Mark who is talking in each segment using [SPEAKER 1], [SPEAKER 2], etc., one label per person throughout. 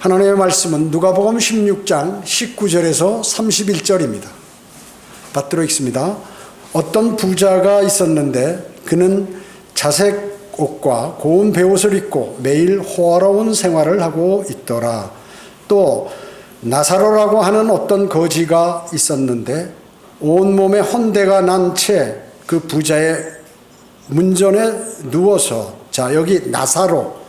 [SPEAKER 1] 하나님의 말씀은 누가복음 16장 19절에서 31절입니다. 받들어 읽습니다. 어떤 부자가 있었는데 그는 자색 옷과 고운 베옷을 입고 매일 호화로운 생활을 하고 있더라. 또 나사로라고 하는 어떤 거지가 있었는데 온몸에 헌대가 난 채 그 부자의 문전에 누워서, 자, 여기 나사로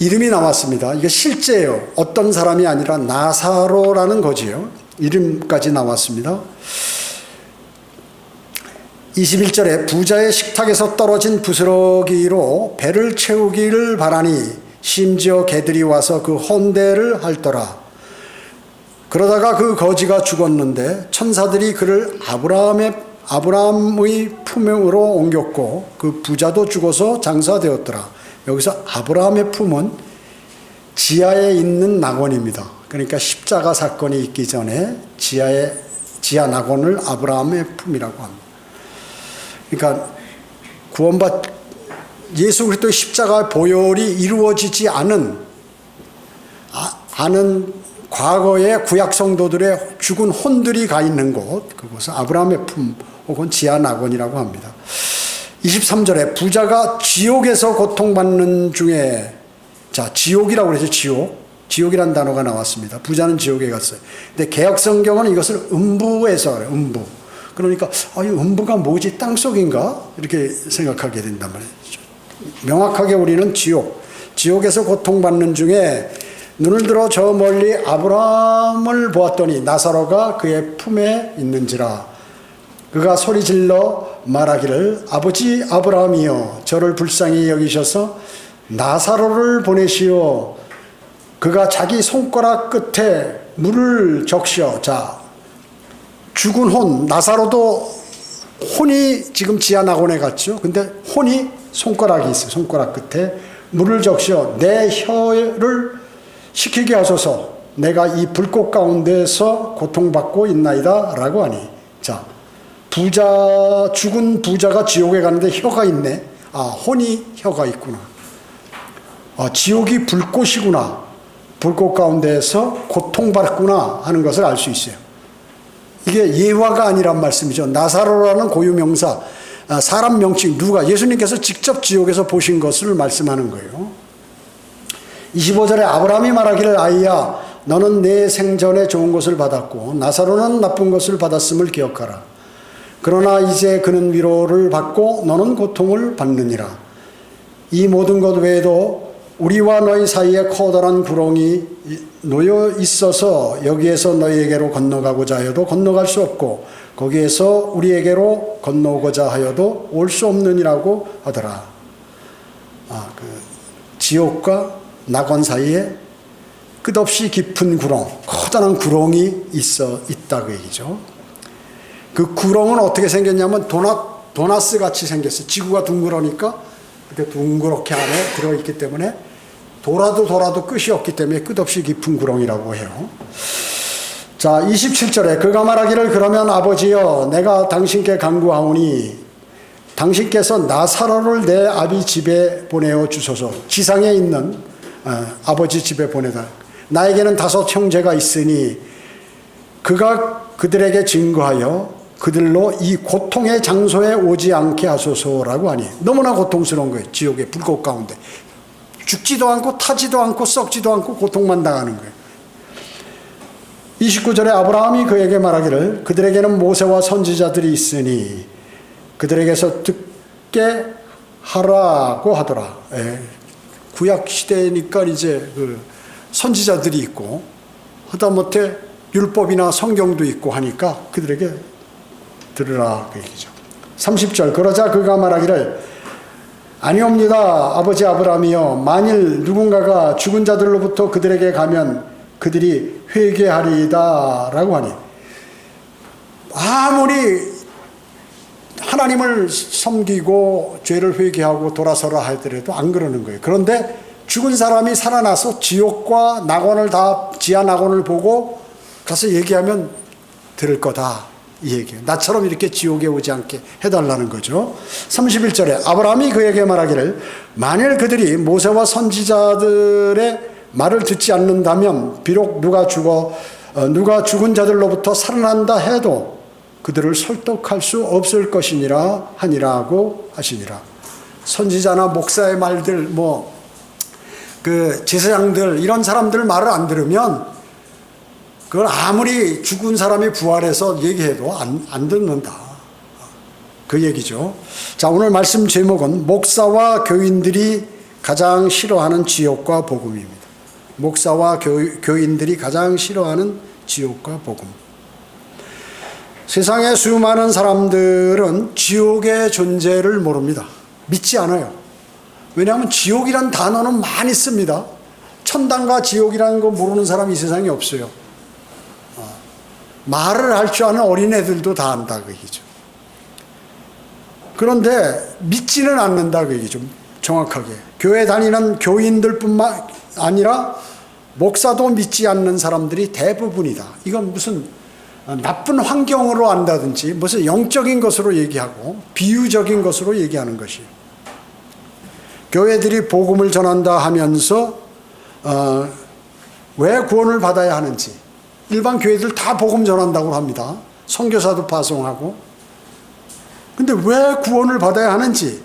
[SPEAKER 1] 이름이 나왔습니다. 이게 실제예요. 어떤 사람이 아니라 나사로라는 거지요. 이름까지 나왔습니다. 21절에 부자의 식탁에서 떨어진 부스러기로 배를 채우기를 바라니 심지어 개들이 와서 그 헌대를 핥더라. 그러다가 그 거지가 죽었는데 천사들이 그를 아브라함의 품으로 옮겼고 그 부자도 죽어서 장사되었더라. 여기서 아브라함의 품은 지하에 있는 낙원입니다. 그러니까 십자가 사건이 있기 전에 지하 낙원을 아브라함의 품이라고 합니다. 그러니까 예수 그리스도의 십자가 보혈이 이루어지지 않은 과거의 구약 성도들의 죽은 혼들이 가 있는 곳, 그곳은 아브라함의 품 혹은 지하 낙원이라고 합니다. 23절에 부자가 지옥에서 고통받는 중에, 자, 지옥이라고 그러죠. 지옥이라는 단어가 나왔습니다. 부자는 지옥에 갔어요. 근데 개역 성경은 이것을 음부에서 그래요. 음부. 그러니까 이 음부가 뭐지? 땅속인가? 이렇게 생각하게 된단 말이죠. 명확하게 우리는 지옥에서 고통받는 중에 눈을 들어 저 멀리 아브라함을 보았더니 나사로가 그의 품에 있는지라. 그가 소리질러 말하기를 아버지 아브라함이여 저를 불쌍히 여기셔서 나사로를 보내시오. 그가 자기 손가락 끝에 물을 적셔. 자, 죽은 혼, 나사로도 혼이 지금 지하 낙원에 갔죠. 근데 혼이 손가락이 있어요. 손가락 끝에 물을 적셔 내 혀를 식히게 하소서. 내가 이 불꽃 가운데서 고통받고 있나이다 라고 하니, 자, 죽은 부자가 지옥에 가는데 혀가 있네. 혼이 혀가 있구나. 지옥이 불꽃이구나. 불꽃 가운데에서 고통받았구나 하는 것을 알 수 있어요. 이게 예화가 아니란 말씀이죠. 나사로라는 고유명사, 사람 명칭, 예수님께서 직접 지옥에서 보신 것을 말씀하는 거예요. 25절에 아브라함이 말하기를 아이야 너는 내 생전에 좋은 것을 받았고 나사로는 나쁜 것을 받았음을 기억하라. 그러나 이제 그는 위로를 받고 너는 고통을 받느니라. 이 모든 것 외에도 우리와 너희 사이에 커다란 구렁이 놓여 있어서 여기에서 너희에게로 건너가고자 하여도 건너갈 수 없고 거기에서 우리에게로 건너오고자 하여도 올 수 없느니라고 하더라. 지옥과 낙원 사이에 끝없이 깊은 구렁, 커다란 구렁이 있다 그 얘기죠. 그 구렁은 어떻게 생겼냐면 도나스 같이 생겼어요. 지구가 둥그러니까 이렇게 둥그렇게 안에 들어있기 때문에 돌아도 끝이 없기 때문에 끝없이 깊은 구렁이라고 해요. 자, 27절에 그가 말하기를 그러면 아버지여 내가 당신께 간구하오니 당신께서 나사로를 내 아비 집에 보내어 주소서. 지상에 있는 아버지 집에 보내다. 나에게는 5 형제가 있으니 그가 그들에게 증거하여 그들로 이 고통의 장소에 오지 않게 하소서라고 하니, 너무나 고통스러운 거예요. 지옥의 불꽃 가운데 죽지도 않고 타지도 않고 썩지도 않고 고통만 당하는 거예요. 29절에 아브라함이 그에게 말하기를 그들에게는 모세와 선지자들이 있으니 그들에게서 듣게 하라고 하더라. 구약 시대니까 이제 그 선지자들이 있고 하다못해 율법이나 성경도 있고 하니까 그들에게 들으라 그 얘기죠. 30절 그러자 그가 말하기를 아니옵니다 아버지 아브라함이여 만일 누군가가 죽은 자들로부터 그들에게 가면 그들이 회개하리이다 라고 하니, 아무리 하나님을 섬기고 죄를 회개하고 돌아서라 하더라도 안 그러는 거예요. 그런데 죽은 사람이 살아나서 지옥과 낙원을 지하 낙원을 보고 가서 얘기하면 들을 거다 이 얘기예요. 나처럼 이렇게 지옥에 오지 않게 해달라는 거죠. 31절에 아브라함이 그에게 말하기를 만일 그들이 모세와 선지자들의 말을 듣지 않는다면 비록 누가 죽은 자들로부터 살아난다 해도 그들을 설득할 수 없을 것이니라 하니라고 하시니라. 선지자나 목사의 말들, 제사장들 이런 사람들 말을 안 들으면 그걸 아무리 죽은 사람이 부활해서 얘기해도 안 듣는다. 그 얘기죠. 자, 오늘 말씀 제목은 목사와 교인들이 가장 싫어하는 지옥과 복음입니다. 목사와 교인들이 가장 싫어하는 지옥과 복음. 세상의 수많은 사람들은 지옥의 존재를 모릅니다. 믿지 않아요. 왜냐하면 지옥이란 단어는 많이 씁니다. 천당과 지옥이라는 거 모르는 사람이 이 세상에 없어요. 말을 할 줄 아는 어린애들도 다 안다 그 얘기죠. 그런데 믿지는 않는다 그 얘기죠. 정확하게. 교회 다니는 교인들뿐만 아니라 목사도 믿지 않는 사람들이 대부분이다. 이건 무슨 나쁜 환경으로 안다든지 무슨 영적인 것으로 얘기하고 비유적인 것으로 얘기하는 것이에요. 교회들이 복음을 전한다 하면서 왜 구원을 받아야 하는지, 일반 교회들 다 복음 전한다고 합니다. 선교사도 파송하고. 근데 왜 구원을 받아야 하는지,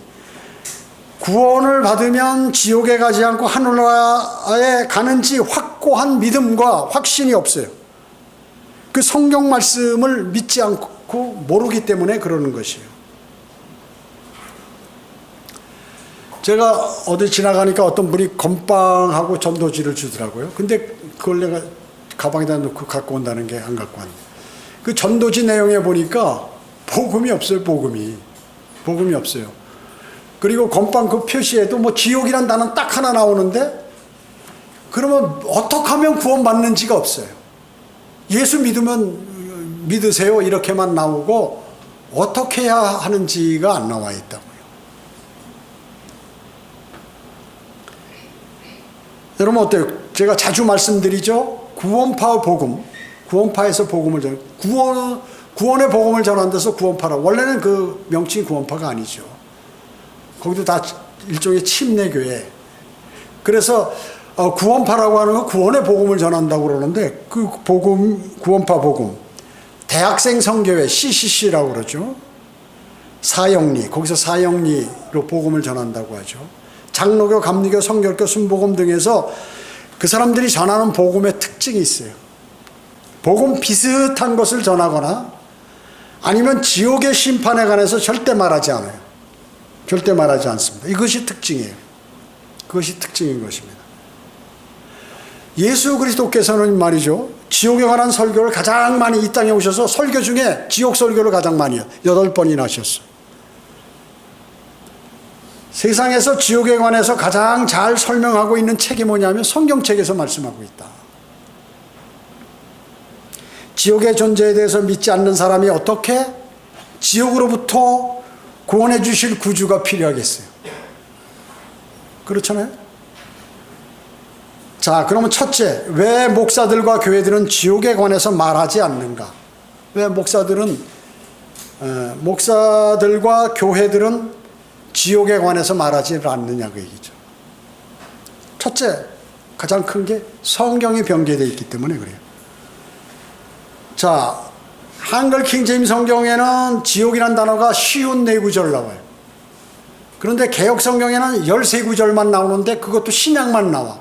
[SPEAKER 1] 구원을 받으면 지옥에 가지 않고 하늘나라에 가는지 확고한 믿음과 확신이 없어요. 그 성경 말씀을 믿지 않고 모르기 때문에 그러는 것이에요. 제가 어디 지나가니까 어떤 분이 건빵하고 전도지를 주더라고요. 근데 그걸 내가 가방에다 넣고 갖고 온다는 게 안 갖고 왔는데, 그 전도지 내용에 보니까 복음이 없어요. 복음이 없어요. 그리고 건빵 그 표시에도 지옥이란 단어 딱 하나 나오는데, 그러면 어떻게 하면 구원받는지가 없어요. 예수 믿으면 믿으세요 이렇게만 나오고 어떻게 해야 하는지가 안 나와 있다고요. 여러분 어때요? 제가 자주 말씀드리죠. 구원파 복음, 구원파에서 복음을 구원의 복음을 전하는 데서 구원파라. 원래는 그 명칭이 구원파가 아니죠. 거기도 다 일종의 침례교회. 그래서 구원파라고 하는 건 구원의 복음을 전한다고 그러는데, 그 복음, 구원파 복음, 대학생 선교회 CCC라고 그러죠. 사형리, 거기서 사형리로 복음을 전한다고 하죠. 장로교, 감리교, 성결교, 순복음 등에서 그 사람들이 전하는 복음의 특징이 있어요. 복음 비슷한 것을 전하거나 아니면 지옥의 심판에 관해서 절대 말하지 않아요. 절대 말하지 않습니다. 이것이 특징이에요. 그것이 특징인 것입니다. 예수 그리스도께서는 말이죠, 지옥에 관한 설교를 가장 많이 이 땅에 오셔서 설교 중에 지옥 설교를 가장 많이 해요. 8번이나 하셨어요. 세상에서 지옥에 관해서 가장 잘 설명하고 있는 책이 뭐냐면 성경책에서 말씀하고 있다. 지옥의 존재에 대해서 믿지 않는 사람이 어떻게 지옥으로부터 구원해 주실 구주가 필요하겠어요? 그렇잖아요? 자, 그러면 첫째, 왜 목사들과 교회들은 지옥에 관해서 말하지 않는가? 왜 목사들과 교회들은 지옥에 관해서 말하지 않느냐 그 얘기죠. 첫째, 가장 큰 게 성경이 변개되어 있기 때문에 그래요. 자, 한글 킹제임 성경에는 지옥이란 단어가 54구절 나와요. 그런데 개역 성경에는 13구절만 나오는데 그것도 신약만 나와.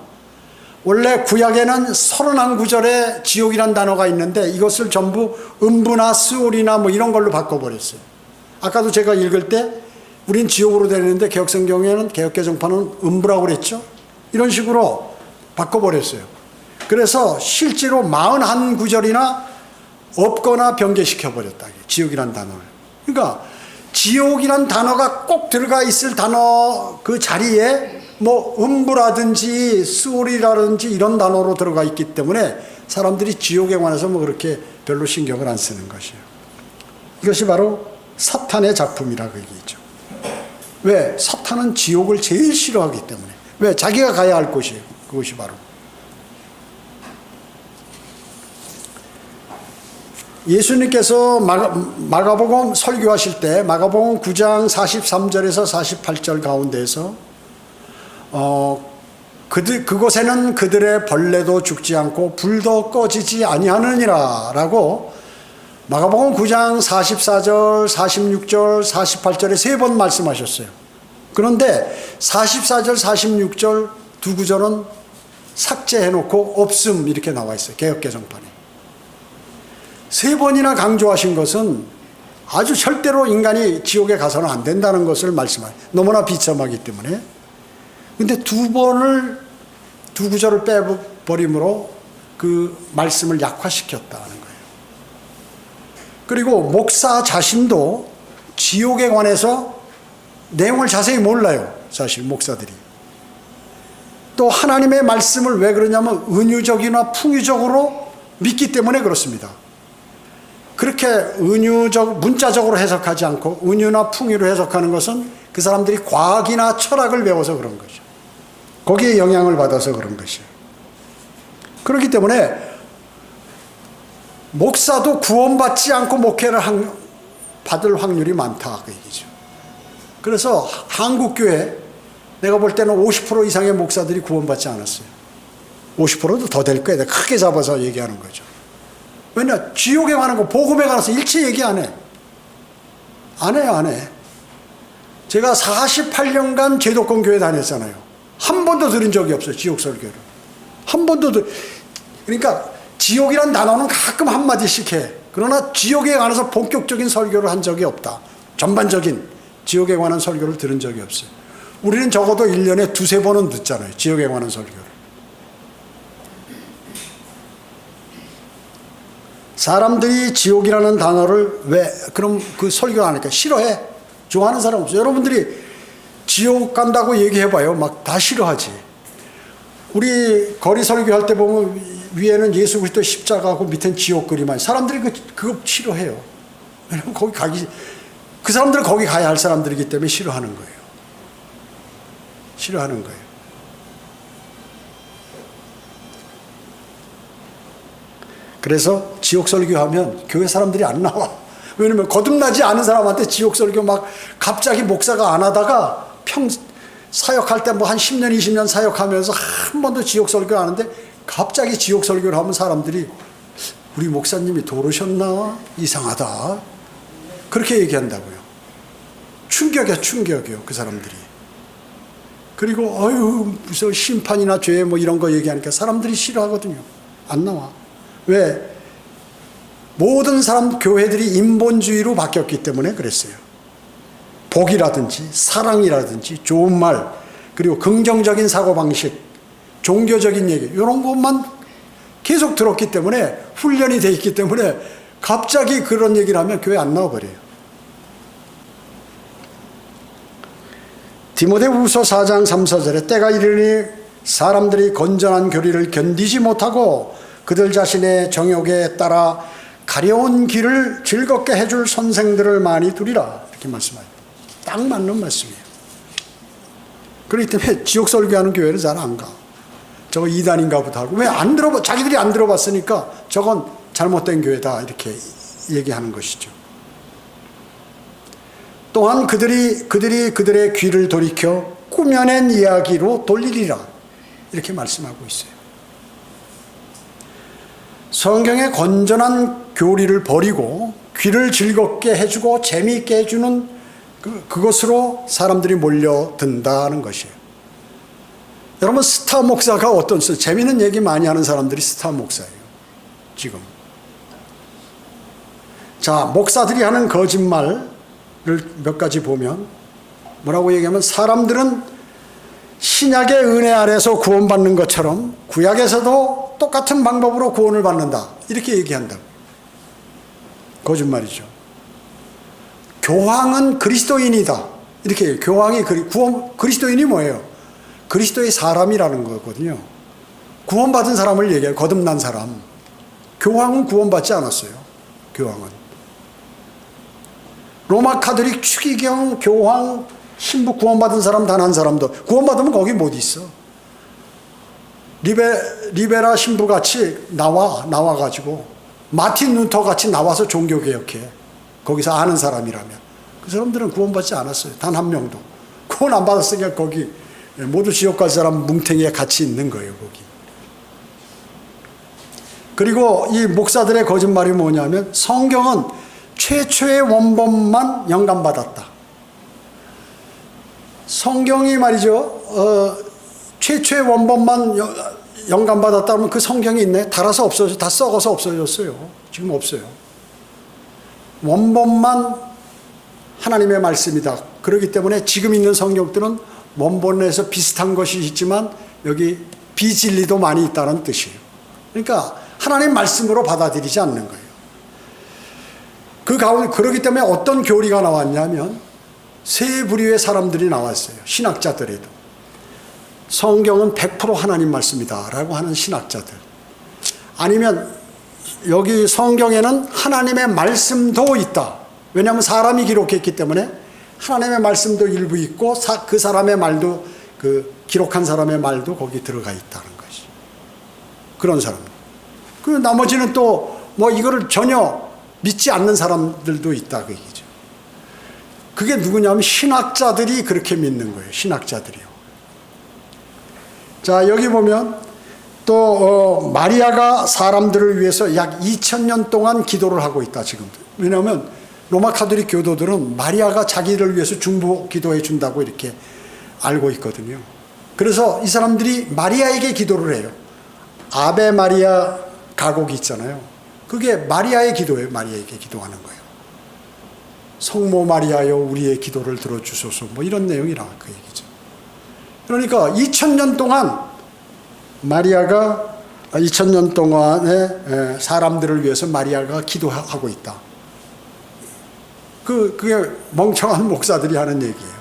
[SPEAKER 1] 원래 구약에는 31구절에 지옥이란 단어가 있는데 이것을 전부 음부나 스올이나 이런 걸로 바꿔버렸어요. 아까도 제가 읽을 때 우린 지옥으로 되는데 개역성경에는, 개역개정판은 음부라고 그랬죠. 이런 식으로 바꿔버렸어요. 그래서 실제로 41구절이나 없거나 변개시켜버렸다. 지옥이란 단어를. 그러니까 지옥이란 단어가 꼭 들어가 있을 단어 그 자리에 음부라든지 스올이라든지 이런 단어로 들어가 있기 때문에 사람들이 지옥에 관해서 그렇게 별로 신경을 안 쓰는 것이에요. 이것이 바로 사탄의 작품이라고 얘기죠. 왜? 사탄은 지옥을 제일 싫어하기 때문에. 왜? 자기가 가야 할 곳이에요. 그것이 바로. 예수님께서 마가복음 설교하실 때 마가복음 9장 43절에서 48절 가운데에서 그곳에는 그들의 벌레도 죽지 않고 불도 꺼지지 아니하느니라 라고 마가복음 9장 44절, 46절, 48절에 세 번 말씀하셨어요. 그런데 44절, 46절 두 구절은 삭제해놓고 없음 이렇게 나와 있어요. 개역개정판에. 세 번이나 강조하신 것은 아주 절대로 인간이 지옥에 가서는 안 된다는 것을 말씀하세요. 너무나 비참하기 때문에. 근데 두 구절을 빼버림으로 그 말씀을 약화시켰다는 거예요. 그리고 목사 자신도 지옥에 관해서 내용을 자세히 몰라요. 사실 목사들이. 또 하나님의 말씀을 왜 그러냐면 은유적이나 풍유적으로 믿기 때문에 그렇습니다. 그렇게 문자적으로 해석하지 않고 은유나 풍유로 해석하는 것은 그 사람들이 과학이나 철학을 배워서 그런 거죠. 거기에 영향을 받아서 그런 것이에요. 그렇기 때문에 목사도 구원받지 않고 목회를 받을 확률이 많다 그 얘기죠. 그래서 한국교회 내가 볼 때는 50% 이상의 목사들이 구원받지 않았어요. 50%도 더 될 거예요. 크게 잡아서 얘기하는 거죠. 왜냐? 지옥에 가는 거 복음에 관해서 일체 얘기 안 해. 안 해. 제가 48년간 제도권 교회 다녔잖아요. 한 번도 들은 적이 없어요. 지옥 설교를. 한 번도 그러니까 지옥이란 단어는 가끔 한마디씩 해. 그러나 지옥에 관해서 본격적인 설교를 한 적이 없다. 전반적인 지옥에 관한 설교를 들은 적이 없어요. 우리는 적어도 1년에 두세 번은 듣잖아요. 지옥에 관한 설교를. 사람들이 지옥이라는 단어를 왜 그럼 그 설교 안 하니까 싫어해. 좋아하는 사람 없어요. 여러분들이 지옥 간다고 얘기해봐요. 막 다 싫어하지. 우리 거리 설교할 때 보면 위에는 예수 그리스도 십자가고 밑에는 지옥 그림만. 사람들이 그거 싫어해요. 왜냐면 그 사람들은 거기 가야 할 사람들이기 때문에 싫어하는 거예요. 싫어하는 거예요. 그래서 지옥 설교하면 교회 사람들이 안 나와. 왜냐면 거듭나지 않은 사람한테 지옥 설교 막 갑자기 목사가 안 하다가 사역할 때 뭐 한 10년, 20년 사역하면서 한 번도 지옥 설교 안 하는데 갑자기 지옥 설교를 하면 사람들이 우리 목사님이 돌으셨나? 이상하다. 그렇게 얘기한다고요. 충격이요, 그 사람들이. 그리고 무슨 심판이나 죄 뭐 이런 거 얘기하니까 사람들이 싫어하거든요. 안 나와. 왜? 모든 교회들이 인본주의로 바뀌었기 때문에 그랬어요. 복이라든지 사랑이라든지 좋은 말, 그리고 긍정적인 사고방식, 종교적인 얘기 이런 것만 계속 들었기 때문에 훈련이 돼 있기 때문에 갑자기 그런 얘기를 하면 교회 안 나와버려요. 디모데후서 4장 3, 4절에 때가 이르니 사람들이 건전한 교리를 견디지 못하고 그들 자신의 정욕에 따라 가려운 길을 즐겁게 해줄 선생들을 많이 두리라. 이렇게 말씀하죠. 딱 맞는 말씀이에요. 그렇기 때문에 지옥 설교하는 교회는 잘 안 가. 저거 이단인가 보다 하고. 왜 안 자기들이 안 들어봤으니까 저건 잘못된 교회다. 이렇게 얘기하는 것이죠. 또한 그들이 그들의 귀를 돌이켜 꾸며낸 이야기로 돌리리라. 이렇게 말씀하고 있어요. 성경의 건전한 교리를 버리고 귀를 즐겁게 해주고 재미있게 해주는 그것으로 사람들이 몰려든다는 것이에요. 여러분 스타 목사가 재미있는 얘기 많이 하는 사람들이 스타 목사예요. 지금. 자, 목사들이 하는 거짓말을 몇 가지 보면 뭐라고 얘기하면 사람들은 신약의 은혜 아래서 구원받는 것처럼 구약에서도 똑같은 방법으로 구원을 받는다. 이렇게 얘기한다고. 거짓말이죠. 교황은 그리스도인이다. 이렇게 교황이 그리스도인이 뭐예요? 그리스도의 사람이라는 거거든요. 구원받은 사람을 얘기해요. 거듭난 사람. 교황은 구원받지 않았어요. 교황은. 로마 카톨릭 추기경 교황 신부 구원받은 사람 단 한 사람도 구원받으면 거기 못 있어. 리베라 신부같이 나와가지고 마틴 루터 같이 나와서 종교개혁해. 거기서 아는 사람이라면. 그 사람들은 구원받지 않았어요. 단 한 명도. 구원 안 받았으니까 거기 모두 지옥 갈 사람 뭉탱이에 같이 있는 거예요, 거기. 그리고 이 목사들의 거짓말이 뭐냐면 성경은 최초의 원본만 영감받았다. 성경이 말이죠, 최초의 원본만 영감받았다면 그 성경이 있네? 달아서 없어져, 다 썩어서 없어졌어요. 지금 없어요. 원본만 하나님의 말씀이다. 그렇기 때문에 지금 있는 성경들은 원본에서 비슷한 것이 있지만 여기 비진리도 많이 있다는 뜻이에요. 그러니까 하나님 말씀으로 받아들이지 않는 거예요. 그 가운데 그렇기 때문에 어떤 교리가 나왔냐면 세 부류의 사람들이 나왔어요. 신학자들에도. 성경은 100% 하나님 말씀이다 라고 하는 신학자들. 아니면 여기 성경에는 하나님의 말씀도 있다. 왜냐하면 사람이 기록했기 때문에 하나님의 말씀도 일부 있고 그 사람의 말도, 그 기록한 사람의 말도 거기 들어가 있다는 것이. 그런 사람들. 그 나머지는 또 뭐 이거를 전혀 믿지 않는 사람들도 있다 그 얘기죠. 그게 누구냐면 신학자들이 그렇게 믿는 거예요. 신학자들이요. 자, 여기 보면 또 마리아가 사람들을 위해서 약 2000년 동안 기도를 하고 있다 지금. 왜냐하면 로마 카톨릭 교도들은 마리아가 자기를 위해서 중보 기도해 준다고 이렇게 알고 있거든요. 그래서 이 사람들이 마리아에게 기도를 해요. 아베 마리아 가곡이 있잖아요. 그게 마리아의 기도예요. 마리아에게 기도하는 거예요. 성모 마리아여 우리의 기도를 들어주소서, 뭐 이런 내용이라 그 얘기죠. 그러니까 2000년 동안 마리아가 2000년 동안에 사람들을 위해서 마리아가 기도하고 있다. 그게 멍청한 목사들이 하는 얘기예요.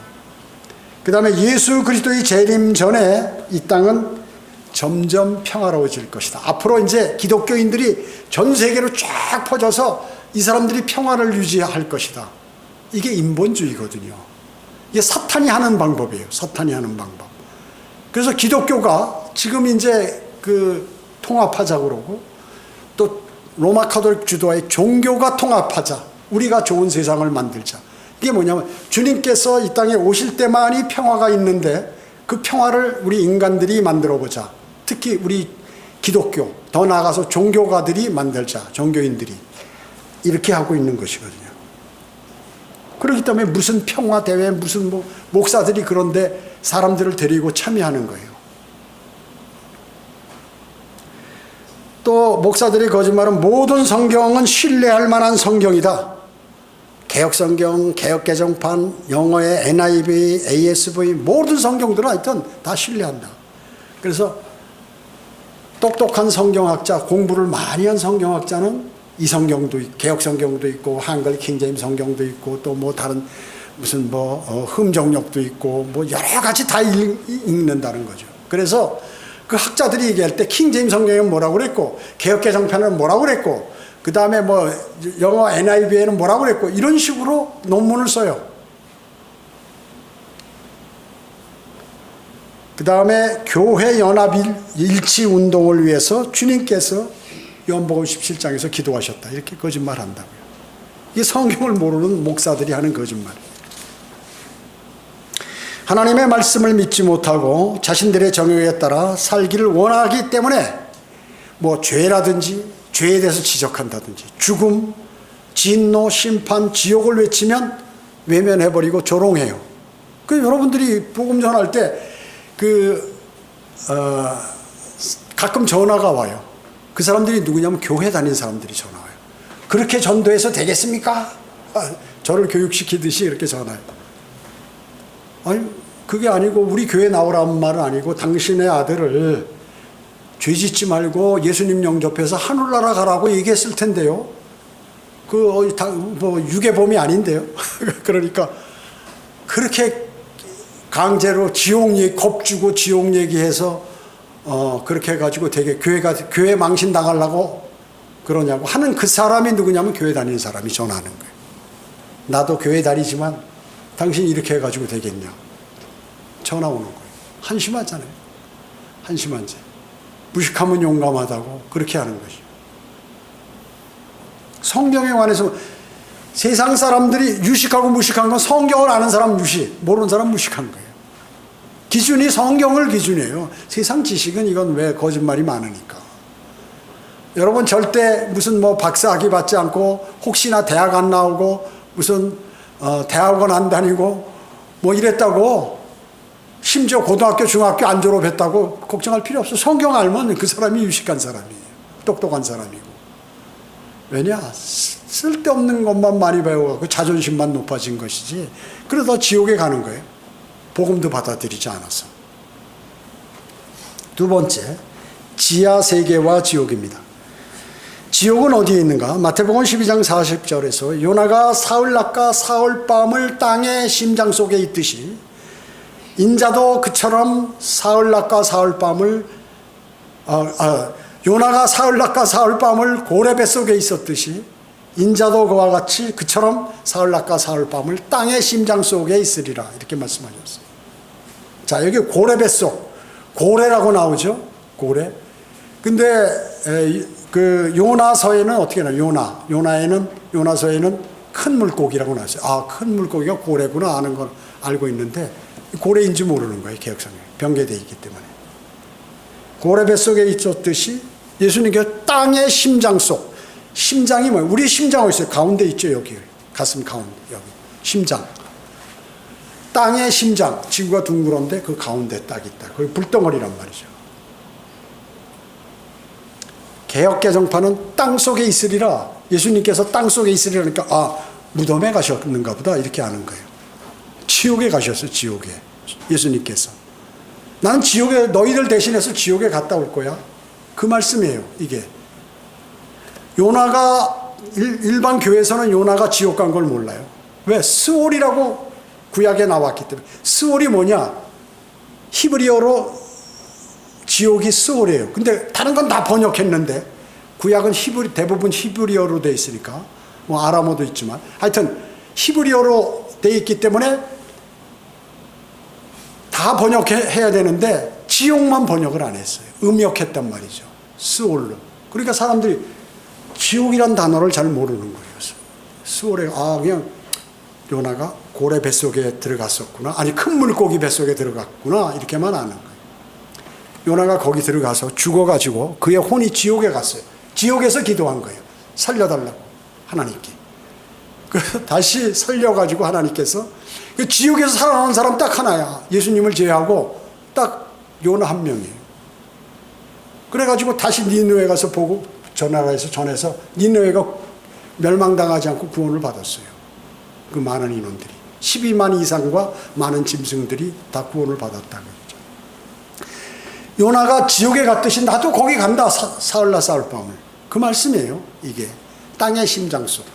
[SPEAKER 1] 그 다음에 예수 그리스도의 재림 전에 이 땅은 점점 평화로워질 것이다. 앞으로 이제 기독교인들이 전 세계로 쫙 퍼져서 이 사람들이 평화를 유지할 것이다. 이게 인본주의거든요. 이게 사탄이 하는 방법이에요. 사탄이 하는 방법. 그래서 기독교가 지금 이제 그 통합하자고 그러고 또 로마 카톨릭 주도의 종교가 통합하자. 우리가 좋은 세상을 만들자. 이게 뭐냐면 주님께서 이 땅에 오실 때만이 평화가 있는데 그 평화를 우리 인간들이 만들어 보자. 특히 우리 기독교, 더 나아가서 종교가들이 만들자. 종교인들이. 이렇게 하고 있는 것이거든요. 그렇기 때문에 무슨 평화대회, 무슨 뭐 목사들이 그런데 사람들을 데리고 참여하는 거예요. 또 목사들이 거짓말은 모든 성경은 신뢰할 만한 성경이다. 개혁성경, 개혁개정판, 영어의 NIV, ASV 모든 성경들은 하여튼 다 신뢰한다. 그래서 똑똑한 성경학자, 공부를 많이 한 성경학자는 이 성경도 개혁성경도 있고 한글 킹제임 성경도 있고 또 뭐 다른 무슨 뭐 흠정력도 있고 뭐 여러 가지 다 읽는다는 거죠. 그래서 그 학자들이 얘기할 때 킹제임 성경은 뭐라고 그랬고 개혁개정판은 뭐라고 그랬고 그 다음에 뭐 영어 NIV에는 뭐라고 그랬고 이런 식으로 논문을 써요. 그 다음에 교회 연합 일치 운동을 위해서 주님께서 요한복음 17장에서 기도하셨다. 이렇게 거짓말 한다고요. 이게 성경을 모르는 목사들이 하는 거짓말이에요. 하나님의 말씀을 믿지 못하고 자신들의 정욕에 따라 살기를 원하기 때문에 뭐 죄라든지 죄에 대해서 지적한다든지 죽음, 진노, 심판, 지옥을 외치면 외면해버리고 조롱해요. 그 여러분들이 복음 전할 때 가끔 전화가 와요. 그 사람들이 누구냐면 교회 다닌 사람들이 전화 와요. 그렇게 전도해서 되겠습니까? 저를 교육시키듯이 이렇게 전화해요. 아니 그게 아니고 우리 교회 나오라는 말은 아니고 당신의 아들을 죄짓지 말고 예수님 영접해서 하늘나라 가라고 얘기했을 텐데요. 뭐 유괴범이 아닌데요. 그러니까 그렇게 강제로 지옥 얘기 겁주고 지옥 얘기해서 그렇게 해가지고 되게 교회 망신 당하려고 그러냐고 하는 그 사람이 누구냐면 교회 다니는 사람이 전화하는 거예요. 나도 교회 다니지만 당신 이렇게 해가지고 되겠냐. 전화 오는 거예요. 한심하잖아요. 한심한지. 무식하면 용감하다고 그렇게 하는 것이죠. 성경에 관해서 세상 사람들이 유식하고 무식한 건 성경을 아는 사람 유식, 모르는 사람 무식한 거예요. 기준이 성경을 기준이에요. 세상 지식은 이건 왜 거짓말이 많으니까. 여러분 절대 무슨 뭐 박사학위 받지 않고 혹시나 대학 안 나오고 무슨 대학원 안 다니고 뭐 이랬다고 심지어 고등학교 중학교 안 졸업했다고 걱정할 필요 없어. 성경 알면 그 사람이 유식한 사람이에요. 똑똑한 사람이고. 왜냐? 쓸데없는 것만 많이 배워갖고 자존심만 높아진 것이지. 그러다 지옥에 가는 거예요. 복음도 받아들이지 않아서. 두 번째, 지하 세계와 지옥입니다. 지옥은 어디에 있는가? 마태복음 12장 40절에서 요나가 사흘낮과 사흘밤을 땅의 심장 속에 있듯이 인자도 그처럼 사흘낮과 사흘밤을 요나가 사흘낮과 사흘밤을 고래 뱃속에 있었듯이 인자도 그와 같이 그처럼 사흘낮과 사흘밤을 땅의 심장 속에 있으리라 이렇게 말씀하셨어요. 자, 여기 고래 뱃속, 고래라고 나오죠. 고래. 근데 그 요나서에는 어떻게 나와요? 요나서에는 큰 물고기라고 나왔어요. 아, 큰 물고기가 고래구나 하는 걸 알고 있는데 고래인지 모르는 거예요. 개혁성경에 변개되어 있기 때문에. 고래 뱃속에 있었듯이 예수님께서 땅의 심장 속, 심장이 뭐예요? 우리 심장 어디 있어요? 가운데 있죠. 여기 가슴 가운데 여기 심장. 땅의 심장, 지구가 둥그런데 그 가운데 딱 있다. 거기 불덩어리란 말이죠. 개역개정파는 땅 속에 있으리라. 예수님께서 땅 속에 있으리라니까 아, 무덤에 가셨는가 보다 이렇게 아는 거예요. 지옥에 가셨어요. 지옥에. 예수님께서. 난 지옥에 너희들 대신해서 지옥에 갔다 올 거야. 그 말씀이에요. 이게. 요나가 일반 교회에서는 요나가 지옥 간 걸 몰라요. 왜? 스올이라고 구약에 나왔기 때문에. 스올이 뭐냐? 히브리어로 지옥이 스올이에요. 근데 다른 건 다 번역했는데 구약은 대부분 히브리어로 돼 있으니까 뭐 아람어도 있지만 하여튼 히브리어로 돼 있기 때문에 다 번역해야 되는데 지옥만 번역을 안 했어요. 음역했단 말이죠. 스올로. 그러니까 사람들이 지옥이란 단어를 잘 모르는 거예요. 스올에 그냥 요나가 고래 뱃속에 들어갔었구나. 아니 큰 물고기 뱃속에 들어갔구나. 이렇게만 아는 거예요. 요나가 거기 들어가서 죽어가지고 그의 혼이 지옥에 갔어요. 지옥에서 기도한 거예요. 살려달라고 하나님께. 그래서 다시 살려가지고 하나님께서 지옥에서 살아나온 사람 딱 하나야. 예수님을 제외하고 딱 요나 한 명이에요. 그래가지고 다시 니느웨 가서 보고 전화해서 전해서 니느웨가 멸망당하지 않고 구원을 받았어요. 그 많은 인원들이 12만 이상과 많은 짐승들이 다 구원을 받았다고 했죠. 요나가 지옥에 갔듯이 나도 거기 간다. 사흘날 사흘밤을. 그 말씀이에요. 이게 땅의 심장 속.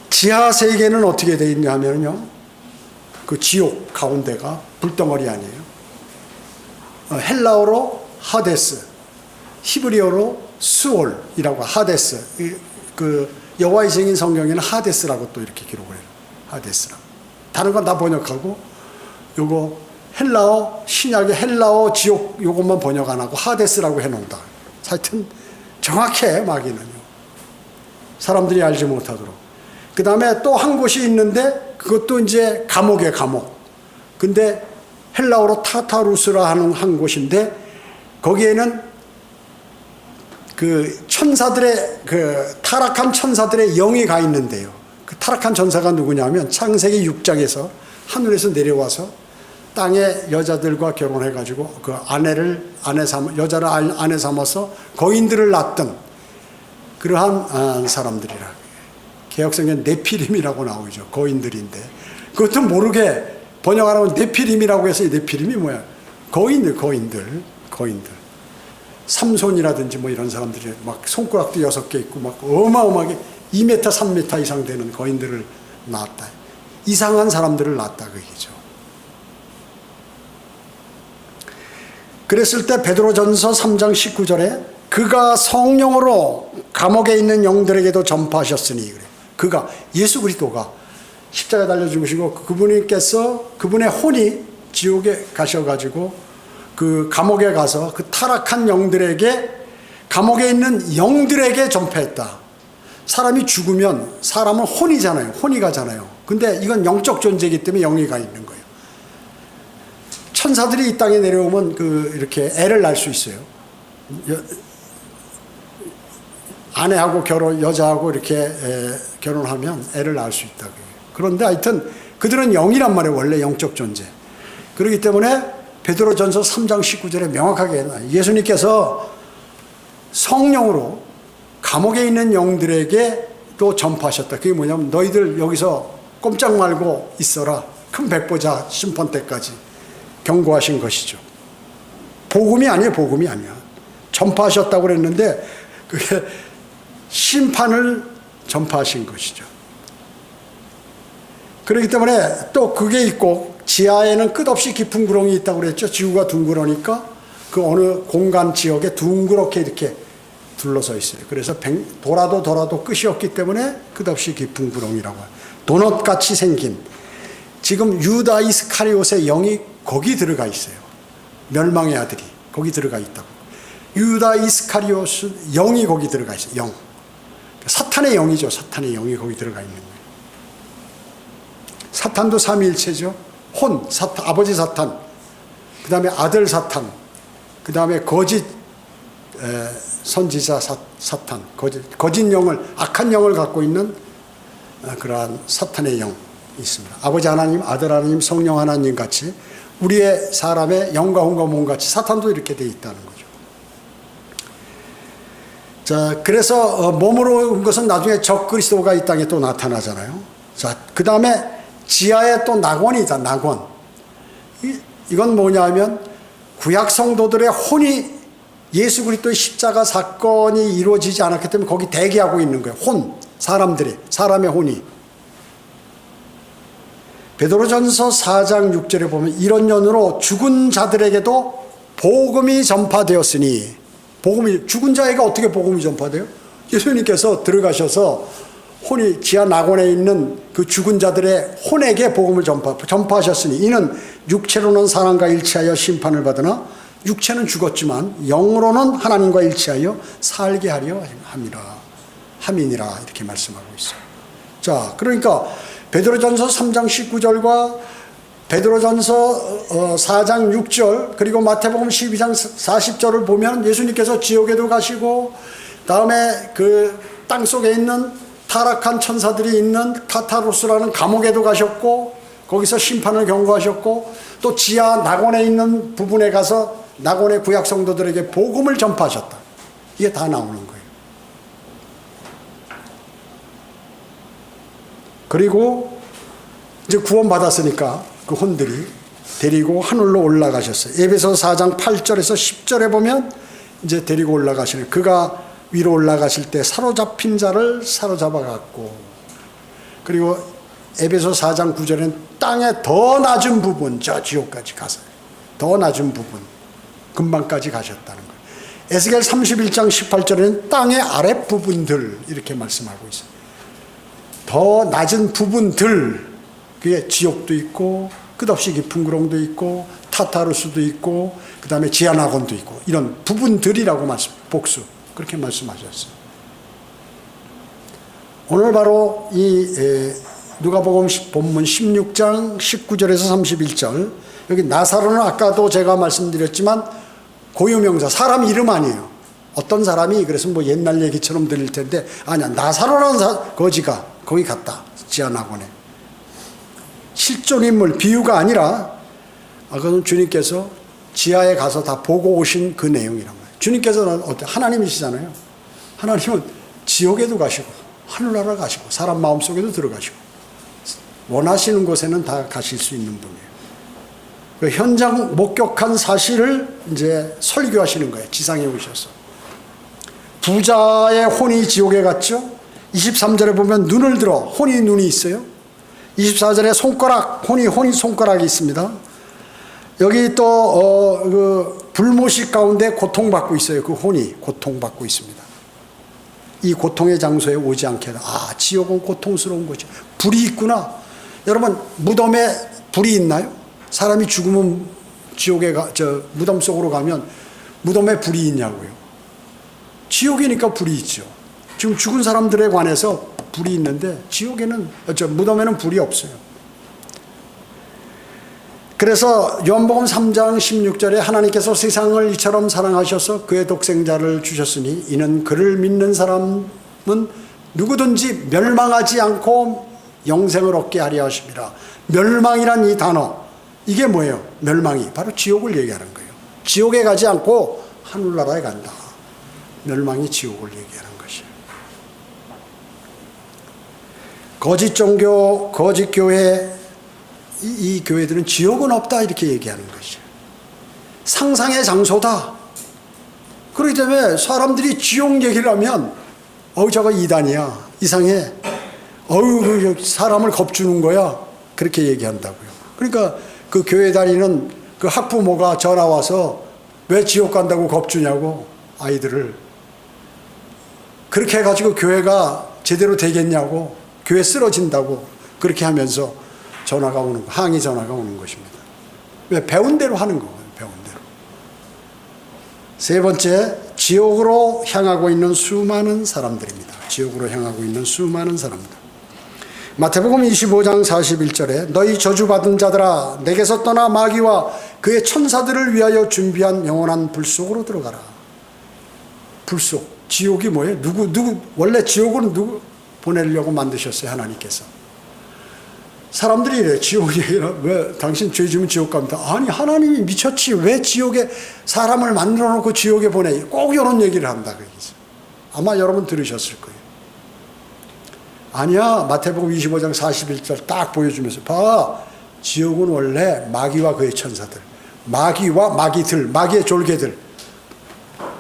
[SPEAKER 1] 지하 세계는 어떻게 되어 있냐 하면요, 그 지옥 가운데가 불덩어리 아니에요. 헬라어로 하데스, 히브리어로 수올이라고 하데스. 그 여호와의 증인 성경에는 하데스라고 또 이렇게 기록을 해요. 하데스라고. 다른 건 다 번역하고 요거 헬라어 신약의 헬라어 지옥 요것만 번역 안 하고 하데스라고 해놓는다. 하여튼 정확해 마귀는요. 사람들이 알지 못하도록. 그 다음에 또 한 곳이 있는데 그것도 이제 감옥이에요. 감옥. 근데 헬라어로 타타루스라 하는 한 곳인데 거기에는 그 천사들의 그 타락한 천사들의 영이 가 있는데요. 그 타락한 천사가 누구냐면 창세기 6장에서 하늘에서 내려와서 땅의 여자들과 결혼해가지고 그 여자를 아내 삼아서 거인들을 낳았던 그러한 사람들이라. 개혁성경 네피림이라고 나오죠. 거인들인데 그것도 모르게 번역하라고 네피림이라고 해서 네피림이 뭐야? 거인들. 삼손이라든지 뭐 이런 사람들이 막 손가락도 6개 있고 막 어마어마하게 2m, 3m 이상 되는 거인들을 낳았다. 이상한 사람들을 낳았다 그 얘기죠. 그랬을 때 베드로전서 3장 19절에 그가 성령으로 감옥에 있는 영들에게도 전파하셨으니 그래. 그가 예수 그리스도가 십자가에 달려 죽으시고 그분의 혼이 지옥에 가셔가지고 그 감옥에 가서 그 타락한 영들에게 감옥에 있는 영들에게 전파했다. 사람이 죽으면 사람은 혼이잖아요. 혼이 가잖아요. 근데 이건 영적 존재이기 때문에 영이 가 있는 거예요. 천사들이 이 땅에 내려오면 이렇게 애를 낳을 수 있어요. 아내하고 여자하고 이렇게 결혼하면 애를 낳을 수 있다고 해요. 그런데 하여튼 그들은 영이란 말이에요. 원래 영적 존재. 그렇기 때문에 베드로전서 3장 19절에 명확하게 예수님께서 성령으로 감옥에 있는 영들에게 또 전파하셨다. 그게 뭐냐면 너희들 여기서 꼼짝 말고 있어라. 큰 백보자 심판 때까지 경고하신 것이죠. 복음이 아니에요. 복음이 아니야. 전파하셨다고 그랬는데 그게 심판을 전파하신 것이죠. 그렇기 때문에 또 그게 있고 지하에는 끝없이 깊은 구렁이 있다고 그랬죠. 지구가 둥그러니까 그 어느 공간 지역에 둥그렇게 이렇게 둘러서 있어요. 그래서 돌아도 끝이 없기 때문에 끝없이 깊은 구렁이라고 해요. 도넛같이 생긴 지금 유다 이스카리옷의 영이 거기 들어가 있어요. 멸망의 아들이 거기 들어가 있다고. 유다 이스카리옷은 영이 거기 들어가 있어요. 영. 사탄의 영이죠. 사탄의 영이 거기 들어가 있는 거예요. 사탄도 삼위일체죠. 사탄, 아버지 사탄, 그 다음에 아들 사탄, 그 다음에 거짓 선지자 사탄, 거짓 영을, 악한 영을 갖고 있는 그러한 사탄의 영이 있습니다. 아버지 하나님, 아들 하나님, 성령 하나님 같이 우리의 사람의 영과 혼과 몸 같이 사탄도 이렇게 돼 있다는 거죠. 자, 그래서 몸으로 온 것은 나중에 적 그리스도가 이 땅에 또 나타나잖아요. 자, 그 다음에 지하에 또 낙원이다. 낙원. 이건 뭐냐면 구약 성도들의 혼이 예수 그리스도의 십자가 사건이 이루어지지 않았기 때문에 거기 대기하고 있는 거예요. 사람의 혼이. 베드로전서 4장 6절에 보면 이런 연으로 죽은 자들에게도 복음이 전파되었으니, 죽은 자에게 어떻게 복음이 전파돼요? 예수님께서 들어가셔서 지하 낙원에 있는 그 죽은 자들의 혼에게 복음을 전파하셨으니 이는 육체로는 사람과 일치하여 심판을 받으나 육체는 죽었지만 영으로는 하나님과 일치하여 살게 하려 함이니라 이렇게 말씀하고 있어요. 자, 그러니까 베드로전서 3장 19절과 베드로전서 4장 6절 그리고 마태복음 12장 40절을 보면 예수님께서 지옥에도 가시고 다음에 그 땅속에 있는 타락한 천사들이 있는 타타로스라는 감옥에도 가셨고 거기서 심판을 경고하셨고 또 지하 낙원에 있는 부분에 가서 낙원의 구약 성도들에게 복음을 전파하셨다. 이게 다 나오는 거예요. 그리고 이제 구원받았으니까 그 혼들이 데리고 하늘로 올라가셨어요. 에베소서 4장 8절에서 10절에 보면 이제 데리고 올라가시는 그가 위로 올라가실 때 사로잡힌 자를 사로잡아 갔고 그리고 에베소 4장 9절에는 땅의 더 낮은 부분 저 지옥까지 가서 더 낮은 부분 근방까지 가셨다는 거예요. 에스겔 31장 18절에는 땅의 아랫부분들 이렇게 말씀하고 있어요. 더 낮은 부분들 그게 지옥도 있고 끝없이 깊은 구렁도 있고 타타루스도 있고 그 다음에 지하낙원도 있고 이런 부분들이라고 복수 그렇게 말씀하셨어요. 오늘 바로 이 누가복음 본문 16장 19절에서 31절 여기 나사로는 아까도 제가 말씀드렸지만 고유명사 사람 이름 아니에요. 어떤 사람이 그래서 뭐 옛날 얘기처럼 들릴 텐데 아니야 나사로라는 거지가 거기 갔다 지하낙원에 실존인물 비유가 아니라 그건 주님께서 지하에 가서 다 보고 오신 그 내용이란 말이에요. 주님께서는 하나님이시잖아요. 하나님은 지옥에도 가시고 하늘나라 가시고 사람 마음속에도 들어가시고 원하시는 곳에는 다 가실 수 있는 분이에요. 그 현장 목격한 사실을 이제 설교하시는 거예요. 지상에 오셔서. 부자의 혼이 지옥에 갔죠. 23절에 보면 눈을 들어 눈이 있어요. 24절에 혼이 손가락이 있습니다. 여기 또 그 불모식 가운데 고통받고 있어요. 그 혼이 고통받고 있습니다. 이 고통의 장소에 오지 않게 지옥은 고통스러운 거죠. 불이 있구나. 여러분 무덤에 불이 있나요? 사람이 죽으면 지옥에 무덤 속으로 가면 무덤에 불이 있냐고요. 지옥이니까 불이 있죠. 지금 죽은 사람들에 관해서 불이 있는데 무덤에는 불이 없어요. 그래서 요한복음 3장 16절에 하나님께서 세상을 이처럼 사랑하셔서 그의 독생자를 주셨으니 이는 그를 믿는 사람은 누구든지 멸망하지 않고 영생을 얻게 하려 하심이라. 멸망이란 이 단어, 이게 뭐예요? 멸망이 바로 지옥을 얘기하는 거예요. 지옥에 가지 않고 하늘나라에 간다. 멸망이 지옥을 얘기하는 것이에요. 거짓 종교, 거짓 교회, 이 교회들은 지옥은 없다 이렇게 얘기하는 것이에요. 상상의 장소다. 그렇기 때문에 사람들이 지옥 얘기를 하면 저거 이단이야, 이상해, 사람을 겁주는 거야, 그렇게 얘기한다고요. 그러니까 그 교회 다니는 그 학부모가 전화 와서 왜 지옥 간다고 겁주냐고, 아이들을. 그렇게 해가지고 교회가 제대로 되겠냐고, 교회 쓰러진다고 그렇게 하면서 전화가 오는 거, 항의 전화가 오는 것입니다. 왜? 배운 대로 하는 거거든요. 배운 대로. 세 번째, 지옥으로 향하고 있는 수많은 사람들입니다. 지옥으로 향하고 있는 수많은 사람들. 마태복음 25장 41절에 너희 저주받은 자들아 내게서 떠나 마귀와 그의 천사들을 위하여 준비한 영원한 불 속으로 들어가라. 불속. 지옥이 뭐예요? 원래 지옥은 누구 보내려고 만드셨어요? 하나님께서. 사람들이 이래, 지옥 얘기라, 왜 당신 죄 지으면 지옥 갑니다. 아니, 하나님이 미쳤지. 왜 지옥에 사람을 만들어 놓고 지옥에 보내? 꼭 이런 얘기를 한다. 그래서 아마 여러분 들으셨을 거예요. 아니야, 마태복음 25장 41절 딱 보여주면서 봐, 지옥은 원래 마귀와 그의 천사들, 마귀와 마귀들, 마귀의 졸개들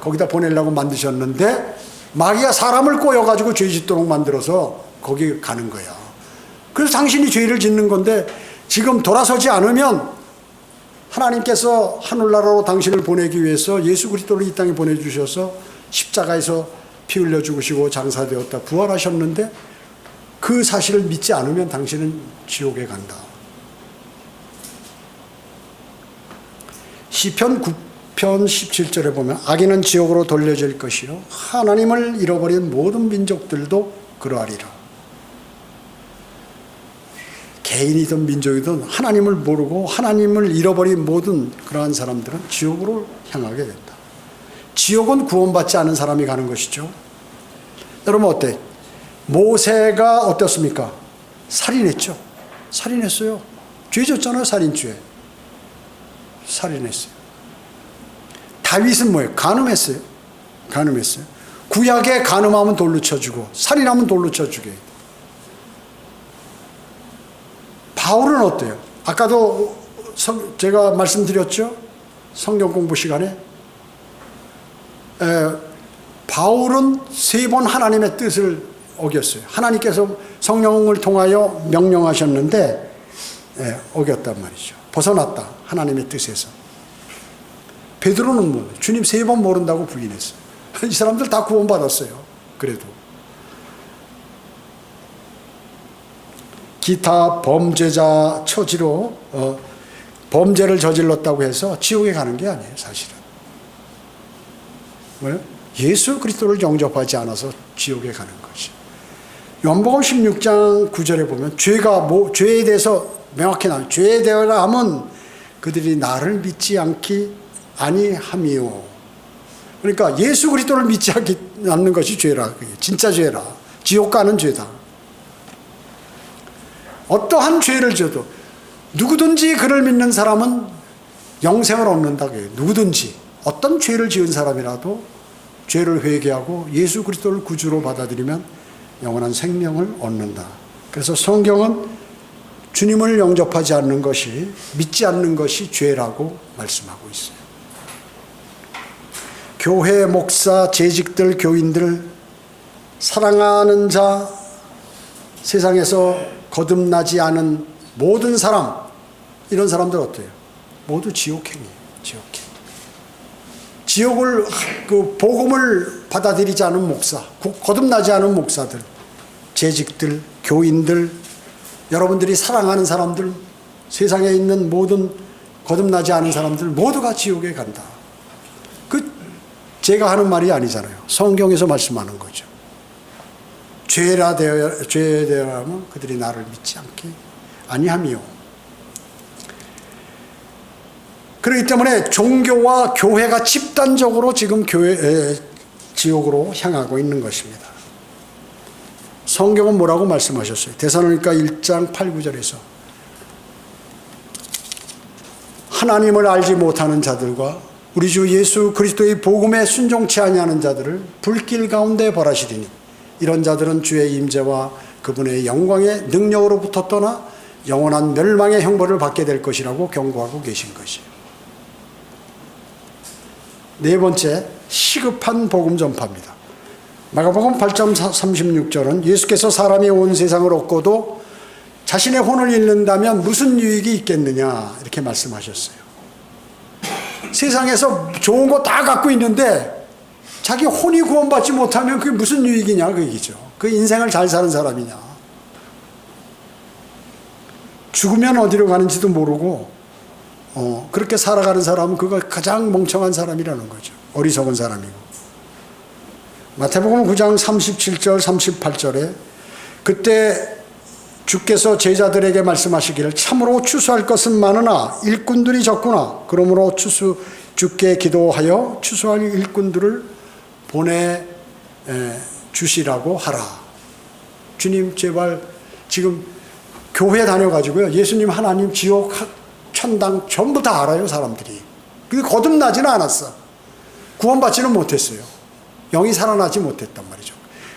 [SPEAKER 1] 거기다 보내려고 만드셨는데 마귀가 사람을 꼬여가지고 죄 짓도록 만들어서 거기 가는 거야. 그래서 당신이 죄를 짓는 건데 지금 돌아서지 않으면 하나님께서 하늘나라로 당신을 보내기 위해서 예수 그리스도를 이 땅에 보내주셔서 십자가에서 피 흘려 죽으시고 장사되었다 부활하셨는데 그 사실을 믿지 않으면 당신은 지옥에 간다. 시편 9편 17절에 보면 악인은 지옥으로 돌려질 것이요 하나님을 잃어버린 모든 민족들도 그러하리라. 개인이든 민족이든 하나님을 모르고 하나님을 잃어버린 모든 그러한 사람들은 지옥으로 향하게 된다. 지옥은 구원받지 않은 사람이 가는 것이죠. 여러분 어때? 모세가 어떻습니까? 살인했죠. 살인했어요. 죄 졌잖아요. 살인죄. 살인했어요. 다윗은 뭐예요? 간음했어요. 간음했어요. 구약에 간음하면 돌로 쳐주고 살인하면 돌로 쳐주게. 바울은 어때요? 아까도 제가 말씀드렸죠? 성경 공부 시간에 바울은 3번 하나님의 뜻을 어겼어요. 하나님께서 성령을 통하여 명령하셨는데 어겼단 말이죠. 벗어났다. 하나님의 뜻에서. 베드로는 뭐 주님 3번 모른다고 부인했어요. 이 사람들 다 구원받았어요. 그래도. 기타 범죄자 처지로 범죄를 저질렀다고 해서 지옥에 가는 게 아니에요. 사실은. 뭐요? 예수 그리스도를 영접하지 않아서 지옥에 가는 것이. 요한복음 16장 9절에 보면 죄에 대해서 명확히 나와요. 죄에 대하여 함은 그들이 나를 믿지 아니함이요. 그러니까 예수 그리스도를 믿지 않는 것이 죄라. 진짜 죄라. 지옥 가는 죄다. 어떠한 죄를 져도 누구든지 그를 믿는 사람은 영생을 얻는다. 누구든지 어떤 죄를 지은 사람이라도 죄를 회개하고 예수 그리스도를 구주로 받아들이면 영원한 생명을 얻는다. 그래서 성경은 주님을 영접하지 않는 것이, 믿지 않는 것이 죄라고 말씀하고 있어요. 교회, 목사, 재직들, 교인들, 사랑하는 자, 세상에서 거듭나지 않은 모든 사람, 이런 사람들 어때요? 모두 지옥행이에요. 지옥행. 지옥을, 복음을 받아들이지 않은 목사, 거듭나지 않은 목사들, 재직들, 교인들, 여러분들이 사랑하는 사람들, 세상에 있는 모든 거듭나지 않은 사람들 모두가 지옥에 간다. 제가 하는 말이 아니잖아요. 성경에서 말씀하는 거죠. 죄에 대하여 하면 그들이 나를 믿지 않게 아니하며. 그렇기 때문에 종교와 교회가 집단적으로 지금 지옥으로 향하고 있는 것입니다. 성경은 뭐라고 말씀하셨어요? 데살로니가 1장 8, 9절에서 하나님을 알지 못하는 자들과 우리 주 예수 그리스도의 복음에 순종치 아니하는 자들을 불길 가운데 벌하시리니 이런 자들은 주의 임재와 그분의 영광의 능력으로부터 떠나 영원한 멸망의 형벌을 받게 될 것이라고 경고하고 계신 것이에요. 네 번째, 시급한 복음 전파입니다. 마가복음 8장 36절은 예수께서 사람이 온 세상을 얻고도 자신의 혼을 잃는다면 무슨 유익이 있겠느냐 이렇게 말씀하셨어요. 세상에서 좋은 거 다 갖고 있는데 자기 혼이 구원받지 못하면 그게 무슨 유익이냐 그 얘기죠. 그 인생을 잘 사는 사람이냐. 죽으면 어디로 가는지도 모르고 그렇게 살아가는 사람은 그거 가장 멍청한 사람이라는 거죠. 어리석은 사람이고. 마태복음 9장 37절 38절에 그때 주께서 제자들에게 말씀하시기를 참으로 추수할 것은 많으나 일꾼들이 적구나. 그러므로 주께 기도하여 추수할 일꾼들을 보내 주시라고 하라. 주님 제발 지금 교회 다녀가지고요. 예수님 하나님 지옥 천당 전부 다 알아요 사람들이. 근데 거듭나지는 않았어. 구원받지는 못했어요. 영이 살아나지 못했단 말이죠.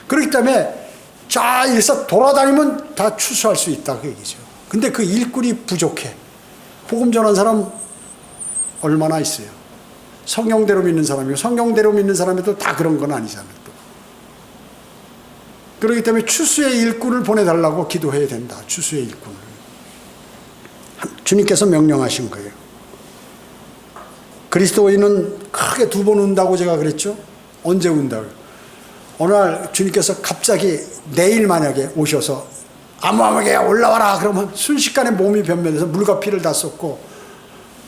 [SPEAKER 1] 그렇기 때문에 자 일서 돌아다니면 다 추수할 수 있다 그 얘기죠. 근데 그 일꾼이 부족해. 복음 전한 사람 얼마나 있어요. 성경대로 믿는 사람이고 성경대로 믿는 사람에도 다 그런 건 아니잖아요. 또. 그렇기 때문에 추수의 일꾼을 보내달라고 기도해야 된다. 추수의 일꾼을. 주님께서 명령하신 거예요. 그리스도인은 크게 2번 운다고 제가 그랬죠. 언제 운다고요? 어느 날 주님께서 갑자기 내일 만약에 오셔서 아무에게 올라와라 그러면 순식간에 몸이 변변해서 물과 피를 다 쏟고